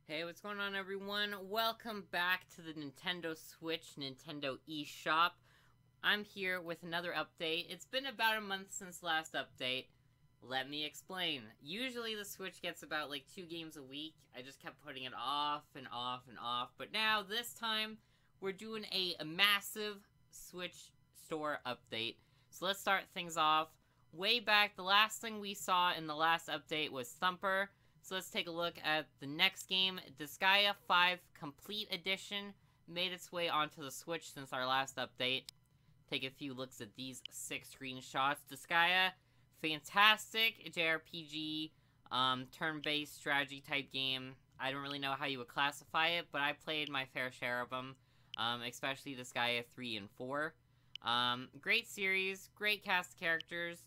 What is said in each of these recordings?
Hey, what's going on, everyone? Welcome back to the Nintendo Switch Nintendo eShop. I'm here with another update. It's been about a month since last update. Let me explain. Usually the Switch gets about like 2 games a week. I just kept putting it off and off and off. But now, this time, we're doing a massive Switch store update. So let's start things off. Way back, the last thing we saw in the last update was Thumper. So let's take a look at the next game. Disgaea 5 Complete Edition made its way onto the Switch since our last update. Take a few looks at these 6 screenshots. Disgaea, fantastic JRPG, turn-based strategy type game. I don't really know how you would classify it, but I played my fair share of them, especially Disgaea 3 and 4. Great series, great cast of characters.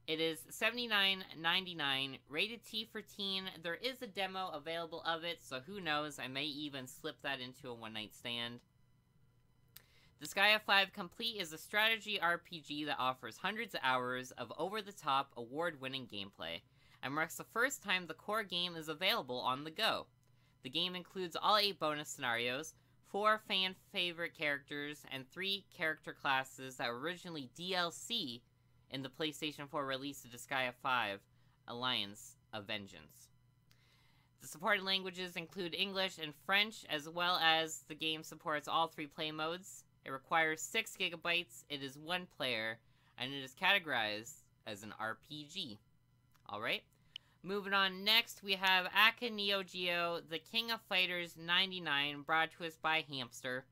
It is $79.99, rated T for teen. There is a demo available of it, so who knows, I may even slip that into a one-night stand. Disgaea 5 Complete is a strategy RPG that offers hundreds of hours of over-the-top, award-winning gameplay, and marks the first time the core game is available on the go. The game includes all 8 bonus scenarios, 4 fan-favorite characters, and 3 character classes that were originally DLC in the PlayStation 4 release of Disgaea 5, Alliance of Vengeance. The supported languages include English and French, as well as the game supports all 3 play modes. It requires 6 gigabytes, it is 1 player, and it is categorized as an RPG. Alright, moving on, next we have NEOGEO, The King of Fighters 99, brought to us by Hamster.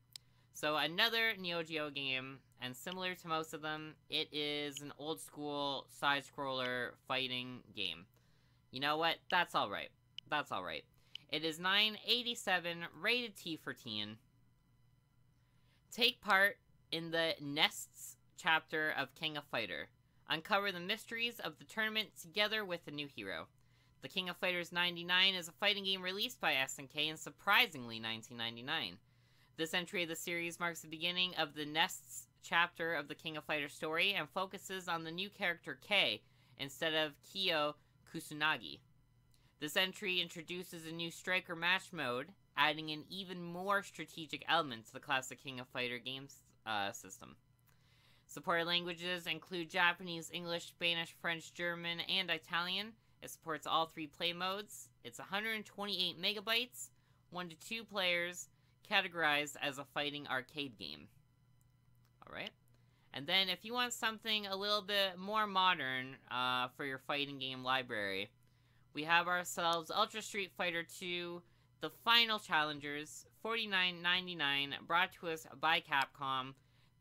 So another NEOGEO game, and similar to most of them, it is an old school side-scroller fighting game. You know what? That's alright. That's alright. It is $9.87, rated T for teen. Take part in the Nests chapter of King of Fighter. Uncover the mysteries of the tournament together with a new hero. The King of Fighters 99 is a fighting game released by SNK in surprisingly 1999. This entry of the series marks the beginning of the Nests chapter of the King of Fighters story and focuses on the new character Kei instead of Kyo Kusunagi. This entry introduces a new striker match mode, adding an even more strategic element to the classic King of Fighter games system. Supported languages include Japanese, English, Spanish, French, German, and Italian. It supports all 3 play modes. It's 128 megabytes, 1 to 2 players, categorized as a fighting arcade game. Alright. And then if you want something a little bit more modern for your fighting game library, we have ourselves Ultra Street Fighter 2, The Final Challengers, $49.99, brought to us by Capcom.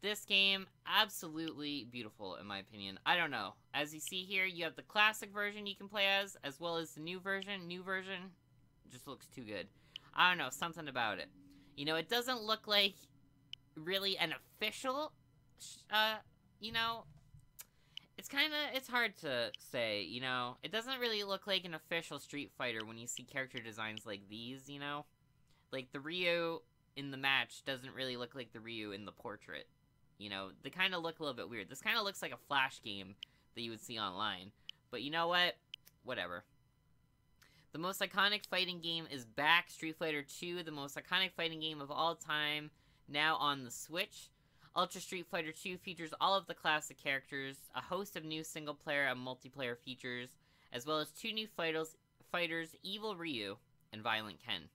This game, absolutely beautiful in my opinion. I don't know. As you see here, you have the classic version you can play as well as the new version. New version just looks too good. I don't know, something about it. You know, it doesn't look like really an official, you know, it's hard to say, you know. It doesn't really look like an official Street Fighter when you see character designs like these, you know. Like, the Ryu in the match doesn't really look like the Ryu in the portrait. You know, they kind of look a little bit weird. This kind of looks like a Flash game that you would see online. But you know what? Whatever. The most iconic fighting game is back, Street Fighter 2, the most iconic fighting game of all time, now on the Switch. Ultra Street Fighter 2 features all of the classic characters, a host of new single-player and multiplayer features, as well as 2 new fighters, Evil Ryu and Violent Ken.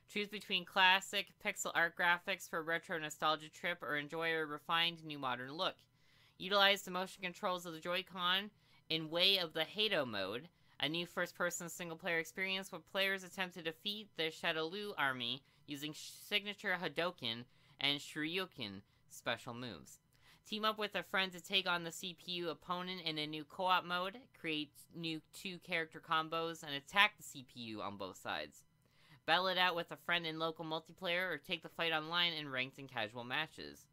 Choose between classic pixel art graphics for a retro nostalgia trip or enjoy a refined new modern look. Utilize the motion controls of the Joy-Con in Way of the Hado mode, a new first-person single-player experience where players attempt to defeat the Shadowloo army using signature Hadoken and Shoryuken special moves. Team up with a friend to take on the CPU opponent in a new co-op mode, create new 2-character combos, and attack the CPU on both sides. Battle it out with a friend in local multiplayer or take the fight online in ranked and casual matches.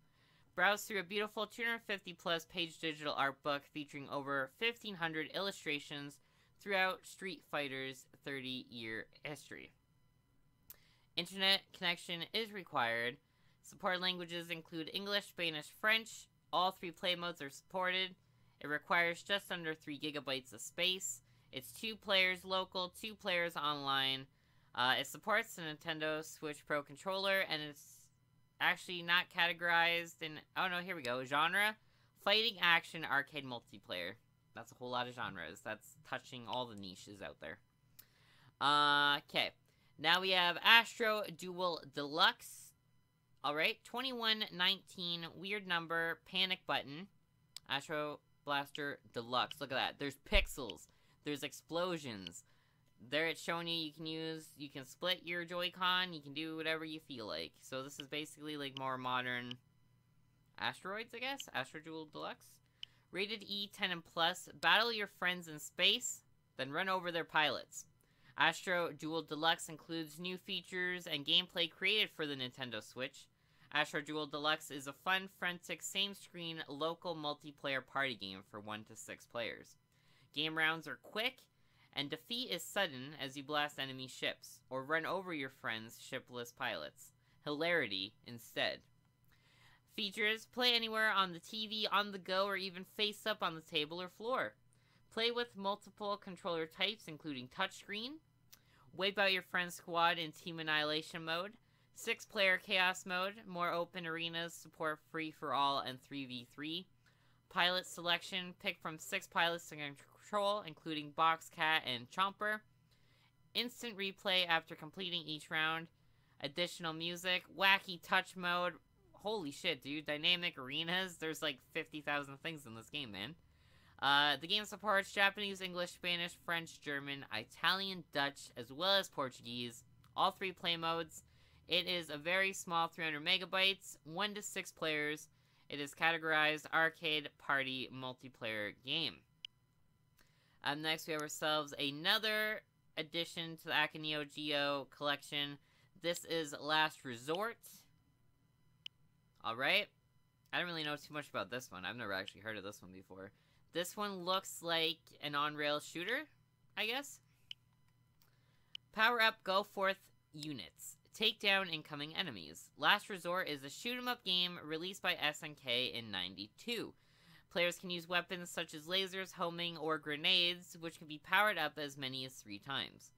Browse through a beautiful 250-plus page digital art book featuring over 1,500 illustrations throughout Street Fighter's 30-year history. Internet connection is required. Support languages include English, Spanish, French. All 3 play modes are supported. It requires just under 3 gigabytes of space. It's 2 players local, 2 players online. It supports the Nintendo Switch Pro controller, and it's actually not categorized in... Oh no, here we go. Genre: fighting, action, arcade, multiplayer. That's a whole lot of genres. That's touching all the niches out there. Okay. Now we have ASTRO DUEL DELUXE. Alright, 2119, weird number, panic button. ASTRO Blaster Deluxe. Look at that. There's pixels. There's explosions. There it's showing you can split your Joy-Con. You can do whatever you feel like. So this is basically like more modern asteroids, I guess. ASTRO DUEL Deluxe. Rated E, 10 and plus. Battle your friends in space, then run over their pilots. ASTRO DUEL Deluxe includes new features and gameplay created for the Nintendo Switch. ASTRO DUEL Deluxe is a fun, frantic, same-screen, local multiplayer party game for 1 to 6 players. Game rounds are quick, and defeat is sudden as you blast enemy ships, or run over your friends' shipless pilots. Hilarity instead. Features: play anywhere on the TV, on the go, or even face up on the table or floor. Play with multiple controller types, including touchscreen. Wipe out your friend's squad in Team Annihilation mode. 6-player Chaos mode. More open arenas. Support free-for-all and 3v3. Pilot selection. Pick from 6 pilots to control, including Box, Cat, and Chomper. Instant replay after completing each round. Additional music. Wacky touch mode. Holy shit, dude. Dynamic arenas. There's like 50,000 things in this game, man. The game supports Japanese, English, Spanish, French, German, Italian, Dutch, as well as Portuguese. All 3 play modes. It is a very small 300 megabytes, 1 to 6 players. It is categorized arcade, party, multiplayer game. Next, we have ourselves another addition to the NEOGEO collection. This is Last Resort. Alright. I don't really know too much about this one. I've never actually heard of this one before. This one looks like an on-rail shooter, I guess. Power up, go forth units. Take down incoming enemies. Last Resort is a shoot-'em-up game released by SNK in '92. Players can use weapons such as lasers, homing, or grenades, which can be powered up as many as 3 times,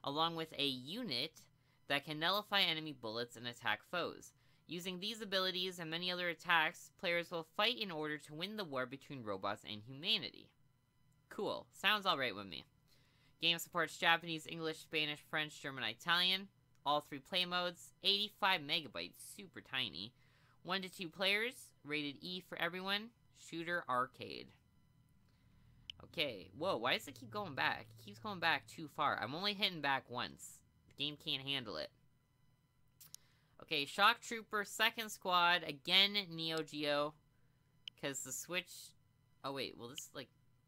along with a unit that can nullify enemy bullets and attack foes. Using these abilities and many other attacks, players will fight in order to win the war between robots and humanity. Cool. Sounds alright with me. Game supports Japanese, English, Spanish, French, German, Italian. All 3 play modes. 85 megabytes. Super tiny. 1 to 2 players. Rated E for everyone. Shooter arcade. Okay. Whoa, why does it keep going back? It keeps going back too far. I'm only hitting back once. The game can't handle it. Okay, Shock Trooper, Second Squad, again, NEOGEO, because the Switch, oh wait, well this, like,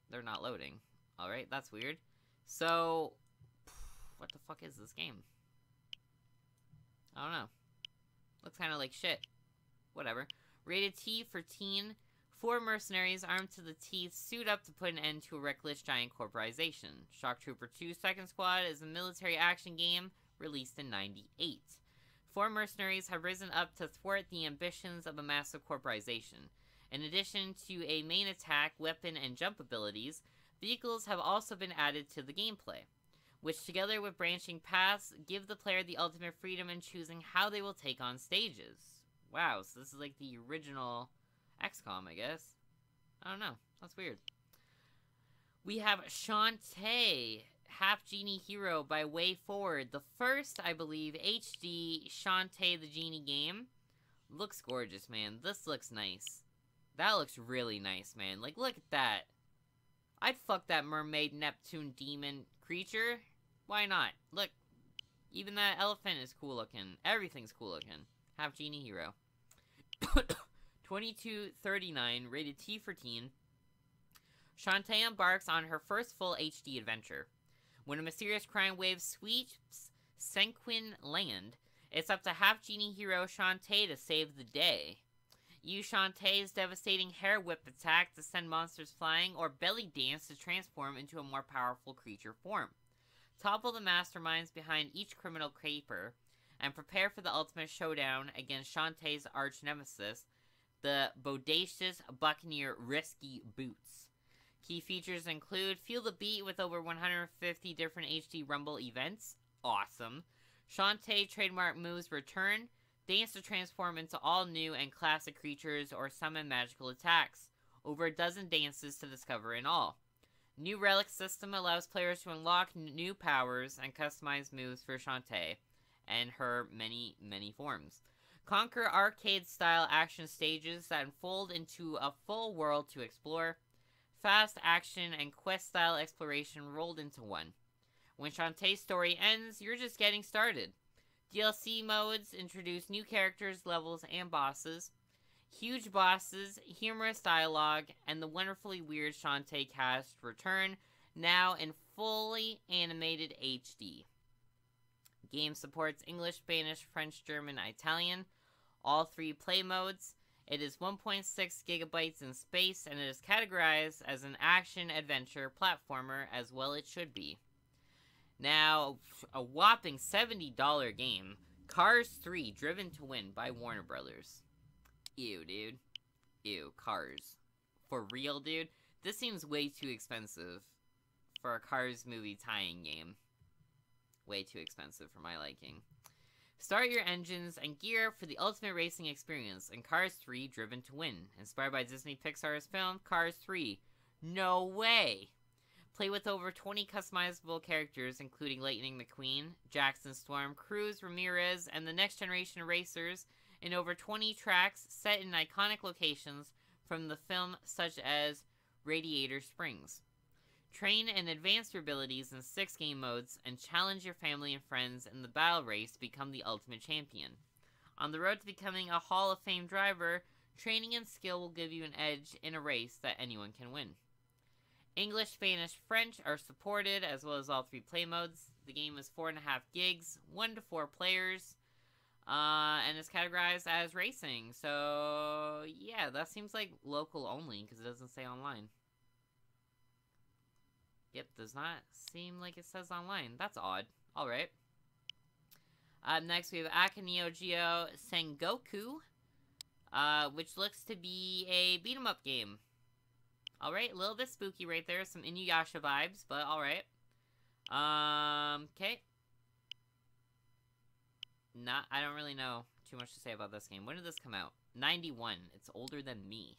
they're not loading. Alright, that's weird. So, what the fuck is this game? I don't know. Looks kind of like shit. Whatever. Rated T for teen. 4 mercenaries armed to the teeth suit up to put an end to a reckless giant corporation. Shock Trooper 2 Second Squad is a military action game released in '98. 4 mercenaries have risen up to thwart the ambitions of a massive corporation. In addition to a main attack, weapon, and jump abilities, vehicles have also been added to the gameplay, which together with branching paths, give the player the ultimate freedom in choosing how they will take on stages. Wow, so this is like the original XCOM, I guess. I don't know. That's weird. We have Shantae, Half-Genie Hero by Way Forward. The first, I believe, HD Shantae the Genie game. Looks gorgeous, man. This looks nice. That looks really nice, man. Like, look at that. I'd fuck that mermaid Neptune demon creature. Why not? Look, even that elephant is cool looking. Everything's cool looking. Half-Genie Hero. 2239, rated T for teen. Shantae embarks on her first full HD adventure. When a mysterious crime wave sweeps Senquin land, it's up to Half-Genie hero Shantae to save the day. Use Shantae's devastating hair whip attack to send monsters flying, or belly dance to transform into a more powerful creature form. Topple the masterminds behind each criminal caper, and prepare for the ultimate showdown against Shantae's arch-nemesis, the bodacious Buccaneer Risky Boots. Key features include Feel the Beat with over 150 different HD Rumble events. Awesome. Shantae trademark moves return. Dance to transform into all new and classic creatures or summon magical attacks. Over a dozen dances to discover in all. New relic system allows players to unlock new powers and customize moves for Shantae and her many, many forms. Conquer arcade-style action stages that unfold into a full world to explore. Fast action and quest-style exploration rolled into one. When Shantae's story ends, you're just getting started. DLC modes introduce new characters, levels, and bosses. Huge bosses, humorous dialogue, and the wonderfully weird Shantae cast return, now in fully animated HD. Game supports English, Spanish, French, German, Italian, all 3 play modes. It is 1.6 gigabytes in space, and it is categorized as an action-adventure platformer, as well it should be. Now, a whopping $70 game, Cars 3 Driven to Win by Warner Brothers. Ew, dude. Ew, Cars. For real, dude? This seems way too expensive for a Cars movie tie-in game. Way too expensive for my liking. Start your engines and gear for the ultimate racing experience in Cars 3 Driven to Win. Inspired by Disney Pixar's film Cars 3. No way! Play with over 20 customizable characters, including Lightning McQueen, Jackson Storm, Cruz Ramirez, and the next generation racers, in over 20 tracks set in iconic locations from the film, such as Radiator Springs. Train and advance your abilities in 6 game modes, and challenge your family and friends in the battle race to become the ultimate champion. On the road to becoming a Hall of Fame driver, training and skill will give you an edge in a race that anyone can win. English, Spanish, French are supported, as well as all 3 play modes. The game is 4.5 gigs, 1 to 4 players, and is categorized as racing. So, yeah, that seems like local only, because it doesn't say online. Yep, does not seem like it says online. That's odd. Alright. Next, we have NEOGEO Sengoku, which looks to be a beat-em-up game. Alright, a little bit spooky right there. Some Inuyasha vibes, but alright. Okay. I don't really know too much to say about this game. When did this come out? 91. It's older than me.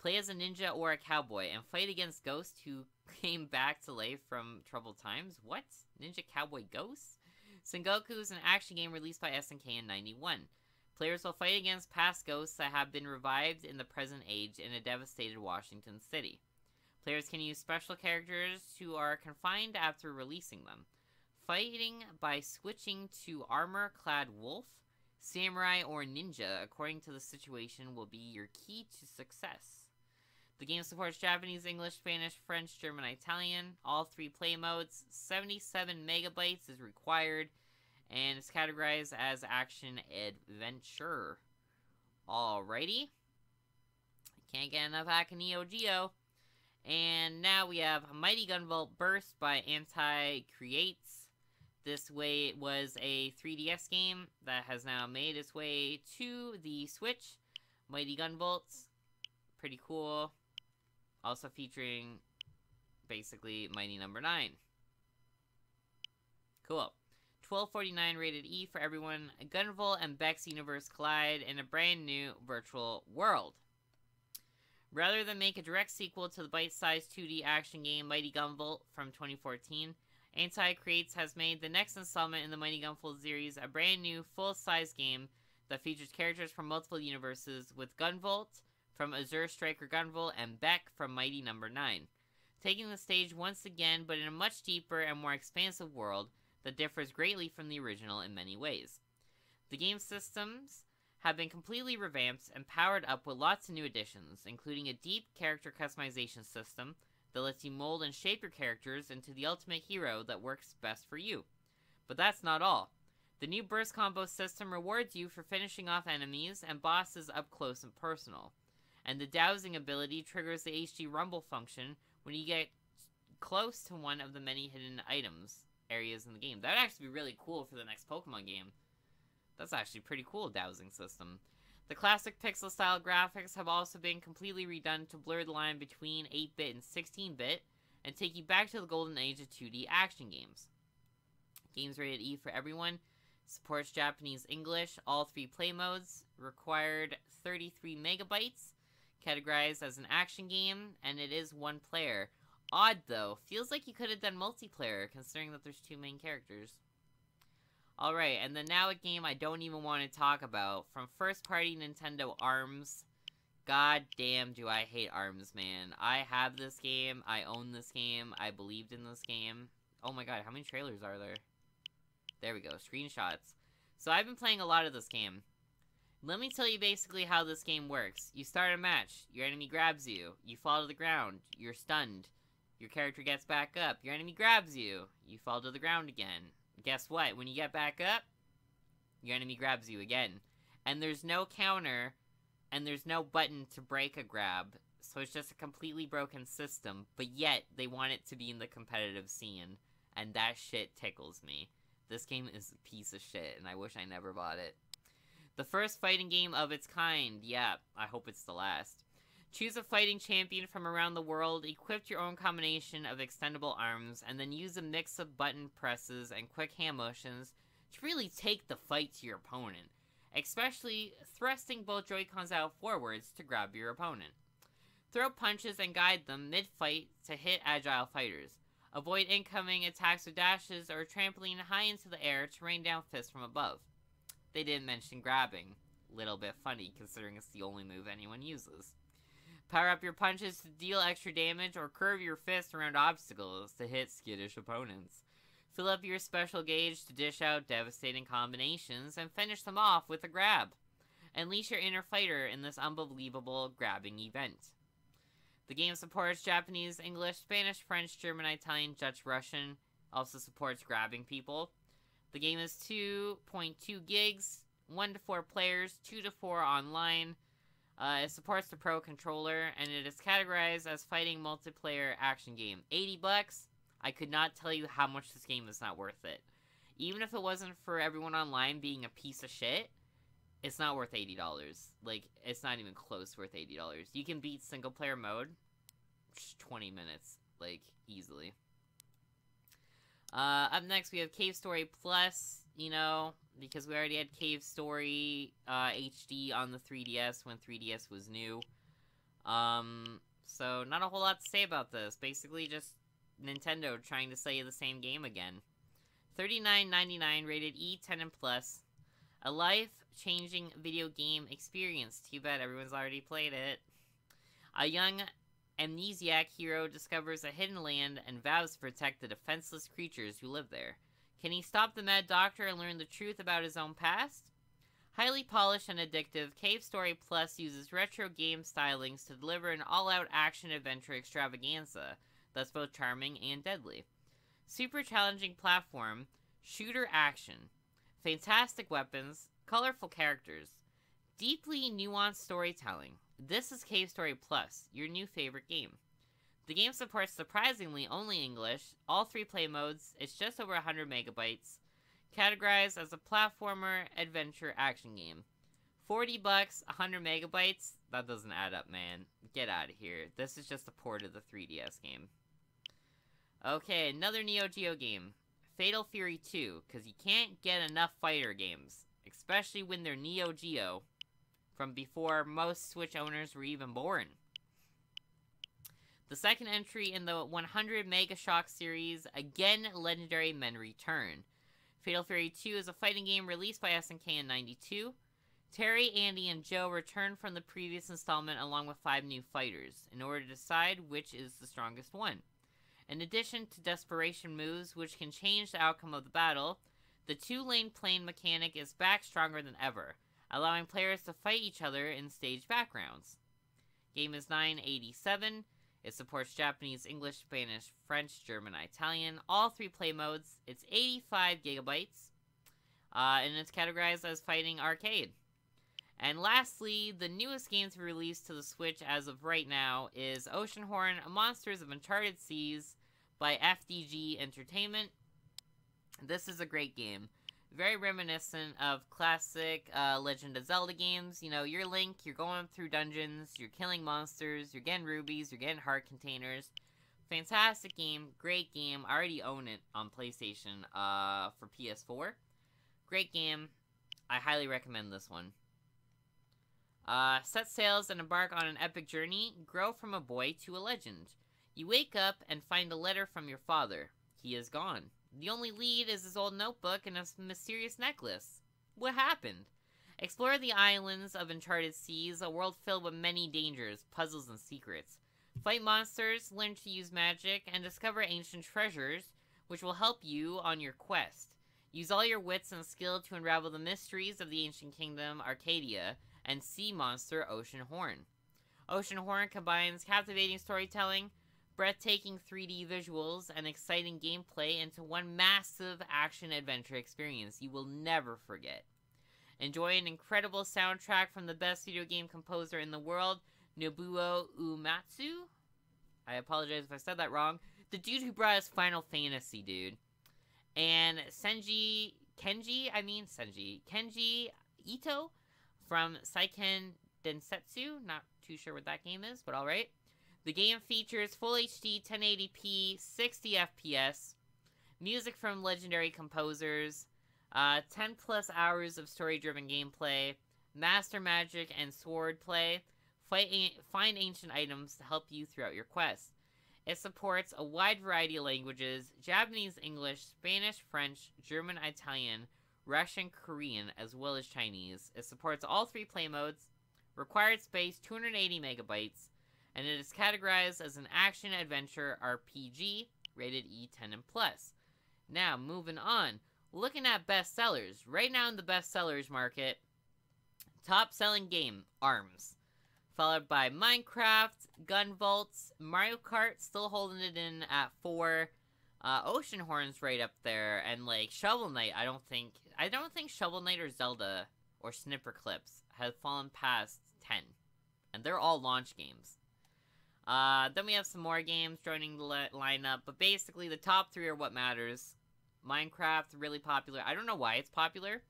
Play as a ninja or a cowboy and fight against ghosts who came back to life from troubled times. What? Ninja Cowboy Ghosts? Sengoku is an action game released by SNK in 91. Players will fight against past ghosts that have been revived in the present age in a devastated Washington City. Players can use special characters who are confined after releasing them. Fighting by switching to armor-clad wolf, samurai, or ninja, according to the situation, will be your key to success. The game supports Japanese, English, Spanish, French, German, Italian, all 3 play modes. 77 megabytes is required, and it's categorized as action-adventure. Alrighty. Can't get enough NEOGEO. And now we have Mighty Gunvolt Burst by Anti-Creates. This way was a 3DS game that has now made its way to the Switch. Mighty Gunvolts. Pretty cool. Also featuring, basically, Mighty Number 9. Cool. 1249 rated E for everyone. Gunvolt and Beck's universe collide in a brand new virtual world. Rather than make a direct sequel to the bite-sized 2D action game Mighty Gunvolt from 2014, Anti-Creates has made the next installment in the Mighty Gunvolt series a brand new full-size game that features characters from multiple universes, with Gunvolt from Azure Striker Gunvolt and Beck from Mighty Number 9. Taking the stage once again, but in a much deeper and more expansive world that differs greatly from the original in many ways. The game systems have been completely revamped and powered up with lots of new additions, including a deep character customization system that lets you mold and shape your characters into the ultimate hero that works best for you. But that's not all. The new burst combo system rewards you for finishing off enemies and bosses up close and personal. And the dowsing ability triggers the HD Rumble function when you get close to one of the many hidden items areas in the game. That would actually be really cool for the next Pokemon game. That's actually pretty cool, dowsing system. The classic pixel-style graphics have also been completely redone to blur the line between 8-bit and 16-bit, and take you back to the golden age of 2D action games. Games rated E for everyone. Supports Japanese English, all 3 play modes, required 33 megabytes, categorized as an action game, and it is 1 player. Odd though, feels like you could have done multiplayer considering that there's 2 main characters. Alright, and then now a game I don't even want to talk about, from first party Nintendo ARMS. God damn do I hate ARMS, man. I have this game, I own this game, I believed in this game. Oh my god, how many trailers are there? There we go, screenshots. So I've been playing a lot of this game. Let me tell you basically how this game works. You start a match, your enemy grabs you, you fall to the ground, you're stunned. Your character gets back up, your enemy grabs you, you fall to the ground again. Guess what? When you get back up, your enemy grabs you again. And there's no counter, and there's no button to break a grab. So it's just a completely broken system, but yet they want it to be in the competitive scene. And that shit tickles me. This game is a piece of shit, and I wish I never bought it. The first fighting game of its kind. Yeah, I hope it's the last. Choose a fighting champion from around the world, equip your own combination of extendable arms, and then use a mix of button presses and quick hand motions to really take the fight to your opponent, especially thrusting both Joy-Cons out forwards to grab your opponent. Throw punches and guide them mid-fight to hit agile fighters. Avoid incoming attacks with dashes or trampoline high into the air to rain down fists from above. They didn't mention grabbing. Little bit funny considering it's the only move anyone uses. Power up your punches to deal extra damage or curve your fist around obstacles to hit skittish opponents. Fill up your special gauge to dish out devastating combinations and finish them off with a grab. Unleash your inner fighter in this unbelievable grabbing event. The game supports Japanese, English, Spanish, French, German, Italian, Dutch, Russian. Also supports grabbing people. The game is 2.2 gigs, 1 to 4 players, 2 to 4 online. It supports the Pro Controller, and it is categorized as fighting multiplayer action game. $80. I could not tell you how much this game is not worth it. Even if it wasn't for everyone online being a piece of shit, it's not worth $80. Like, it's not even close worth $80. You can beat single player mode, 20 minutes, like, easily. Up next we have Cave Story Plus, you know, because we already had Cave Story HD on the 3DS when 3DS was new. So not a whole lot to say about this. Basically just Nintendo trying to sell you the same game again. $39.99, rated E, 10 and plus. A life-changing video game experience. Too bad everyone's already played it. A young amnesiac hero discovers a hidden land and vows to protect the defenseless creatures who live there. Can he stop the Mad Doctor and learn the truth about his own past? Highly polished and addictive, Cave Story Plus uses retro game stylings to deliver an all-out action-adventure extravaganza that's both charming and deadly. Super challenging platform, shooter action, fantastic weapons, colorful characters, deeply nuanced storytelling. This is Cave Story Plus, your new favorite game. The game supports surprisingly only English, all 3 play modes, it's just over 100 megabytes, categorized as a platformer adventure action game. $40, 100 megabytes? That doesn't add up, man. Get out of here. This is just a port of the 3DS game. Okay, another NEOGEO game. Fatal Fury 2, because you can't get enough fighter games, especially when they're NEOGEO, from before most Switch owners were even born. The second entry in the 100 Mega Shock series, again legendary men return. Fatal Fury 2 is a fighting game released by SNK in '92. Terry, Andy, and Joe return from the previous installment along with 5 new fighters, in order to decide which is the strongest one. In addition to desperation moves, which can change the outcome of the battle, the 2-lane plane mechanic is back stronger than ever, allowing players to fight each other in stage backgrounds. Game is $9.87. It supports Japanese, English, Spanish, French, German, Italian, all 3 play modes. It's 85 gigabytes, and it's categorized as fighting arcade. And lastly, the newest game to be released to the Switch as of right now is Oceanhorn, Monsters of Uncharted Seas by FDG Entertainment. This is a great game. Very reminiscent of classic Legend of Zelda games. You know, you're Link, you're going through dungeons, you're killing monsters, you're getting rubies, you're getting heart containers. Fantastic game, great game. I already own it on PlayStation for PS4. Great game. I highly recommend this one. Set sails and embark on an epic journey. Grow from a boy to a legend. You wake up and find a letter from your father. He is gone. The only lead is his old notebook and a mysterious necklace. What happened? Explore the islands of Uncharted Seas, a world filled with many dangers, puzzles, and secrets. Fight monsters, learn to use magic, and discover ancient treasures, which will help you on your quest. Use all your wits and skill to unravel the mysteries of the ancient kingdom, Arcadia, and sea monster OCEANHORN. OCEANHORN combines captivating storytelling, breathtaking 3D visuals, and exciting gameplay into one massive action-adventure experience you will never forget. Enjoy an incredible soundtrack from the best video game composer in the world, Nobuo Uematsu. I apologize if I said that wrong. The dude who brought us Final Fantasy, dude. And Kenji Ito from Seiken Densetsu. Not too sure what that game is, but alright. The game features Full HD 1080p 60 FPS, music from legendary composers, 10 plus hours of story-driven gameplay, master magic and sword play, find ancient items to help you throughout your quest. It supports a wide variety of languages: Japanese, English, Spanish, French, German, Italian, Russian, Korean, as well as Chinese. It supports all 3 play modes, required space 280 megabytes, and it is categorized as an action-adventure RPG, rated E10 and plus. Now, moving on. Looking at bestsellers. Right now in the bestsellers market, top-selling game, ARMS. Followed by Minecraft, GUNVOLT, Mario Kart, still holding it in at 4. OCEANHORN's right up there, and like Shovel Knight, I don't think Shovel Knight or Zelda or Snipper Clips have fallen past 10. And they're all launch games. Then we have some more games joining the lineup, but basically the top 3 are what matters. Minecraft, really popular. I don't know why it's popular.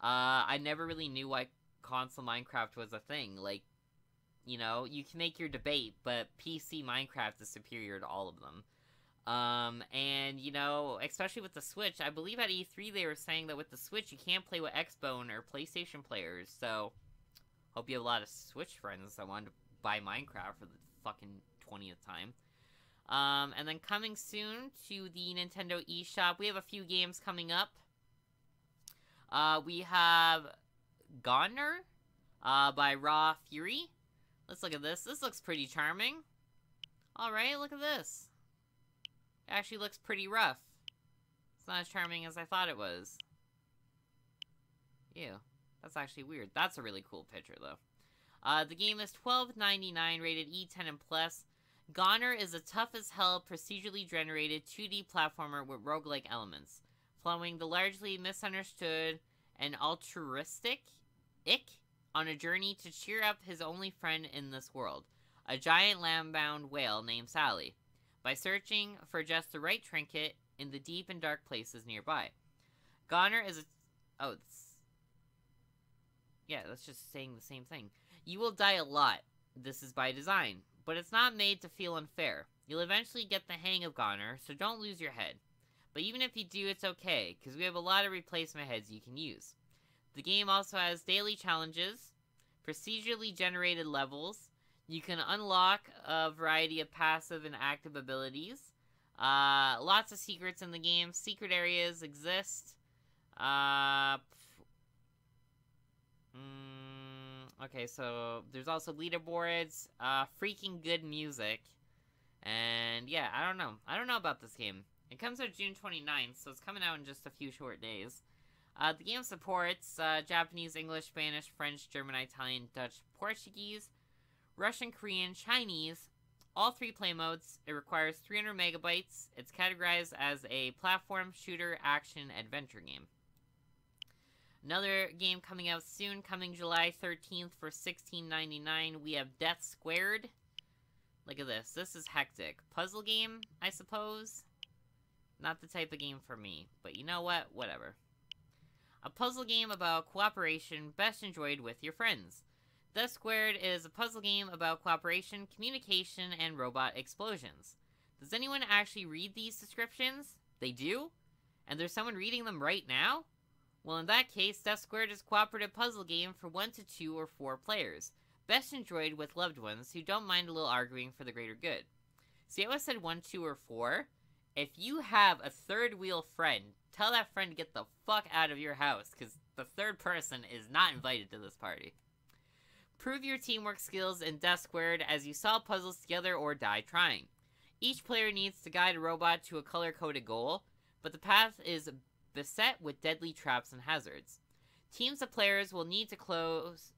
I never really knew why console Minecraft was a thing. Like, you know, you can make your debate, but PC Minecraft is superior to all of them. And, you know, especially with the Switch, I believe at E3 they were saying that with the Switch you can't play with Xbone or PlayStation players, so hope you have a lot of Switch friends that wanted to buy Minecraft for the fucking 20th time. And then coming soon to the Nintendo eShop, we have a few games coming up. We have Goner, by Raw Fury. Let's look at this. This looks pretty charming. Alright, look at this. It actually looks pretty rough. It's not as charming as I thought it was. Ew. That's actually weird. That's a really cool picture, though. The game is $12.99, rated E10 and plus. Goner is a tough-as-hell, procedurally generated 2D platformer with roguelike elements, following the largely misunderstood and altruistic Ick on a journey to cheer up his only friend in this world, a giant land-bound whale named Sally, by searching for just the right trinket in the deep and dark places nearby. Goner is a... Oh, yeah, that's just saying the same thing. You will die a lot. This is by design, but it's not made to feel unfair. You'll eventually get the hang of Goner, so don't lose your head. But even if you do, it's okay, because we have a lot of replacement heads you can use. The game also has daily challenges, procedurally generated levels. You can unlock a variety of passive and active abilities. Lots of secrets in the game. Secret areas exist. Okay, so there's also leaderboards, freaking good music, and yeah, I don't know. I don't know about this game. It comes out June 29th, so it's coming out in just a few short days. The game supports Japanese, English, Spanish, French, German, Italian, Dutch, Portuguese, Russian, Korean, Chinese, all 3 play modes. It requires 300 megabytes. It's categorized as a platform shooter action adventure game. Another game coming out soon, coming July 13th for $16.99. We have Death Squared. Look at this. This is hectic. Puzzle game, I suppose. Not the type of game for me, but you know what? Whatever. A puzzle game about cooperation, best enjoyed with your friends. Death Squared is a puzzle game about cooperation, communication, and robot explosions. Does anyone actually read these descriptions? They do? And there's someone reading them right now? Well, in that case, Death Squared is a cooperative puzzle game for 1 to 2 or 4 players. Best enjoyed with loved ones who don't mind a little arguing for the greater good. See how I said 1, 2, or 4? If you have a third wheel friend, tell that friend to get the fuck out of your house, because the third person is not invited to this party. Prove your teamwork skills in Death Squared as you solve puzzles together or die trying. Each player needs to guide a robot to a color-coded goal, but the path is beset with deadly traps and hazards. Teams of players will need close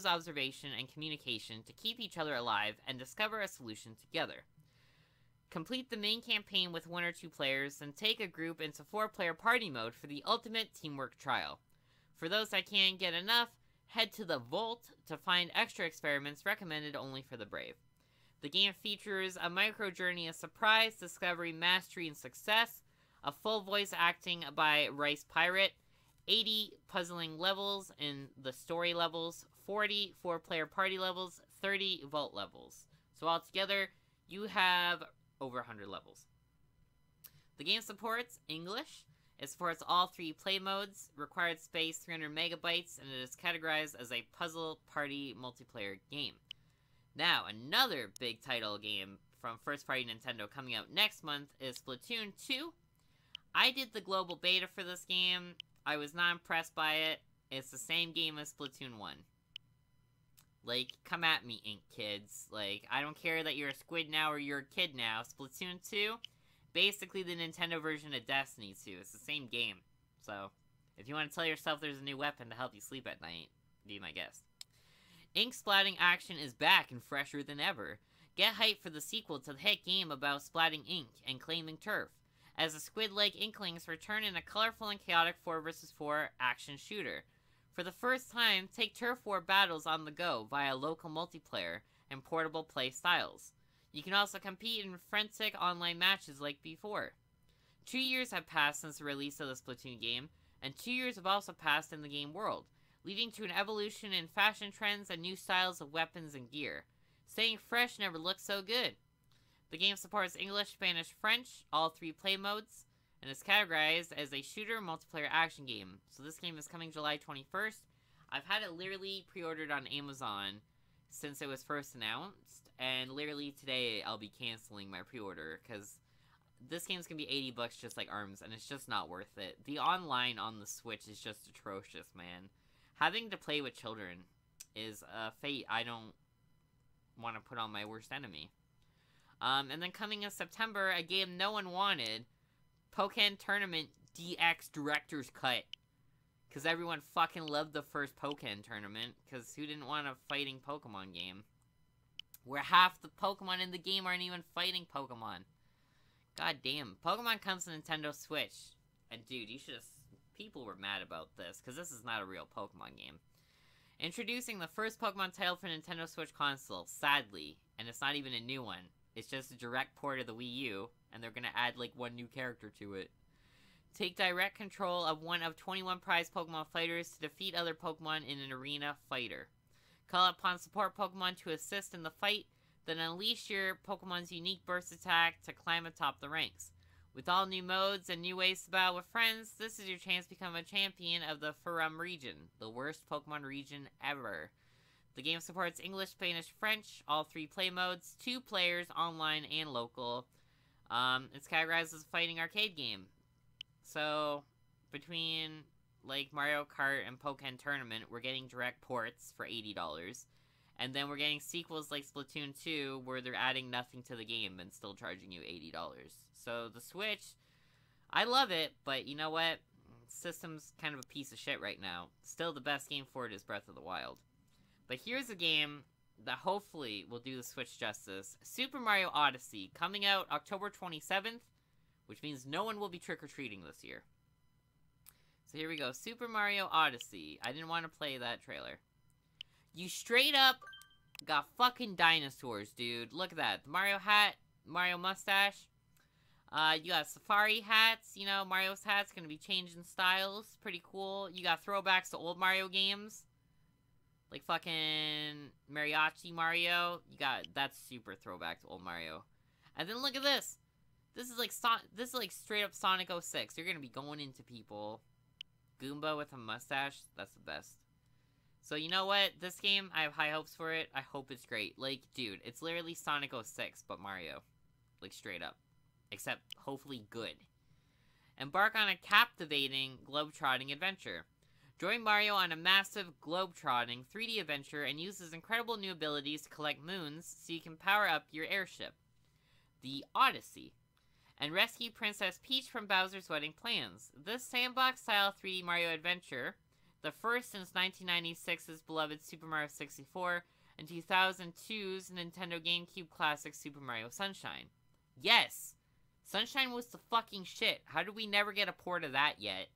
observation and communication to keep each other alive and discover a solution together. Complete the main campaign with 1 or 2 players, and take a group into 4-player party mode for the ultimate teamwork trial. For those that can't get enough, head to the Vault to find extra experiments recommended only for the brave. The game features a micro journey of surprise, discovery, mastery, and success, a full voice acting by Rice Pirate, 80 puzzling levels in the story levels, 40 4-player party levels, 30 vault levels. So altogether, you have over 100 levels. The game supports English. It supports all 3 play modes, required space 300 megabytes, and it is categorized as a puzzle party multiplayer game. Now, another big title game from first-party Nintendo coming out next month is Splatoon 2. I did the global beta for this game. I was not impressed by it. It's the same game as Splatoon 1. Like, come at me, Ink kids. Like, I don't care that you're a squid now or you're a kid now. Splatoon 2, basically the Nintendo version of Destiny 2. It's the same game. So, if you want to tell yourself there's a new weapon to help you sleep at night, be my guest. Ink splatting action is back and fresher than ever. Get hyped for the sequel to the hit game about splatting ink and claiming turf, as the squid-like Inklings return in a colorful and chaotic 4 vs 4 action shooter. For the first time, take turf war battles on the go via local multiplayer and portable play styles. You can also compete in frantic online matches like before. 2 years have passed since the release of the Splatoon game, and 2 years have also passed in the game world, leading to an evolution in fashion trends and new styles of weapons and gear. Staying fresh never looked so good. The game supports English, Spanish, French, all 3 play modes, and is categorized as a shooter multiplayer action game. So this game is coming July 21st. I've had it literally pre-ordered on Amazon since it was first announced, and literally today I'll be canceling my pre-order because this game's gonna be $80 just like ARMS, and it's just not worth it. The online on the Switch is just atrocious, man. Having to play with children is a fate I don't want to put on my worst enemy. And then coming in September, a game no one wanted, Pokken Tournament DX Director's Cut. Because everyone fucking loved the first Pokken Tournament, because who didn't want a fighting Pokemon game? Where half the Pokemon in the game aren't even fighting Pokemon. God damn. Pokemon comes to Nintendo Switch. And dude, you should have... People were mad about this, because this is not a real Pokemon game. Introducing the first Pokemon title for Nintendo Switch console, sadly. And it's not even a new one. It's just a direct port of the Wii U, and they're gonna add like 1 new character to it. Take direct control of one of 21 prized Pokemon fighters to defeat other Pokemon in an arena fighter. Call upon support Pokemon to assist in the fight, then unleash your Pokemon's unique burst attack to climb atop the ranks. With all new modes and new ways to battle with friends, this is your chance to become a champion of the Farum region, the worst Pokemon region ever. The game supports English, Spanish, French, all 3 play modes, 2 players, online and local. It's categorized as a fighting arcade game. So, between, like, Mario Kart and Pokken Tournament, we're getting direct ports for $80. And then we're getting sequels like Splatoon 2, where they're adding nothing to the game and still charging you $80. So, the Switch, I love it, but you know what? System's kind of a piece of shit right now. Still, the best game for it is Breath of the Wild. But here's a game that hopefully will do the Switch justice. Super Mario Odyssey, coming out October 27th, which means no one will be trick-or-treating this year. So here we go, Super Mario Odyssey. I didn't want to play that trailer. You straight up got fucking dinosaurs, dude. Look at that. The Mario hat, Mario mustache. You got safari hats, you know, Mario's hat's gonna be changing styles. Pretty cool. You got throwbacks to old Mario games. Like fucking Mariachi Mario. You got, that's super throwback to old Mario. And then look at this. This is like straight up Sonic 06. You're gonna be going into people Goomba with a mustache. That's the best. So you know what? This game, I have high hopes for it. I hope it's great. Like, dude, it's literally Sonic 06, but Mario. Like, straight up. Except, hopefully good. Embark on a captivating globe-trotting adventure. Join Mario on a massive globe-trotting 3D adventure and use his incredible new abilities to collect moons so you can power up your airship. The Odyssey. And rescue Princess Peach from Bowser's wedding plans. This sandbox-style 3D Mario adventure, the first since 1996's beloved Super Mario 64 and 2002's Nintendo GameCube classic Super Mario Sunshine. Yes! Sunshine was the fucking shit. How did we never get a port of that yet?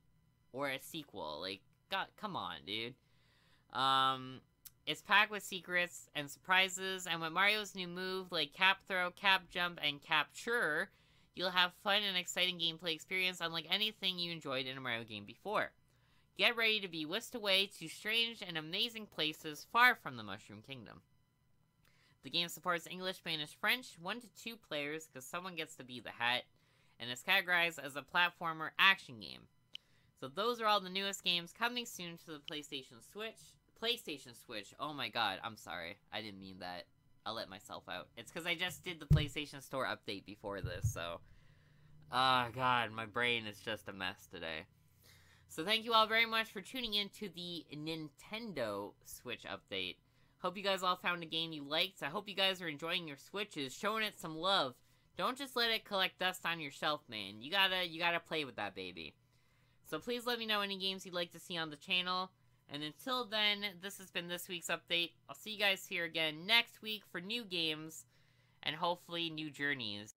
Or a sequel? Like, God, come on, dude. It's packed with secrets and surprises, and with Mario's new move, like Cap Throw, Cap Jump, and Capture, you'll have fun and exciting gameplay experience unlike anything you enjoyed in a Mario game before. Get ready to be whisked away to strange and amazing places far from the Mushroom Kingdom. The game supports English, Spanish, French, 1 to 2 players, because someone gets to be the hat, and is categorized as a platformer action game. So those are all the newest games coming soon to the PlayStation Switch. PlayStation Switch, oh my god, I'm sorry. I didn't mean that. I'll let myself out. It's because I just did the PlayStation Store update before this, so... Oh god, my brain is just a mess today. So thank you all very much for tuning in to the Nintendo Switch update. Hope you guys all found a game you liked. I hope you guys are enjoying your Switches, showing it some love. Don't just let it collect dust on your shelf, man. You gotta play with that baby. So please let me know any games you'd like to see on the channel. And until then, this has been this week's update. I'll see you guys here again next week for new games and hopefully new journeys.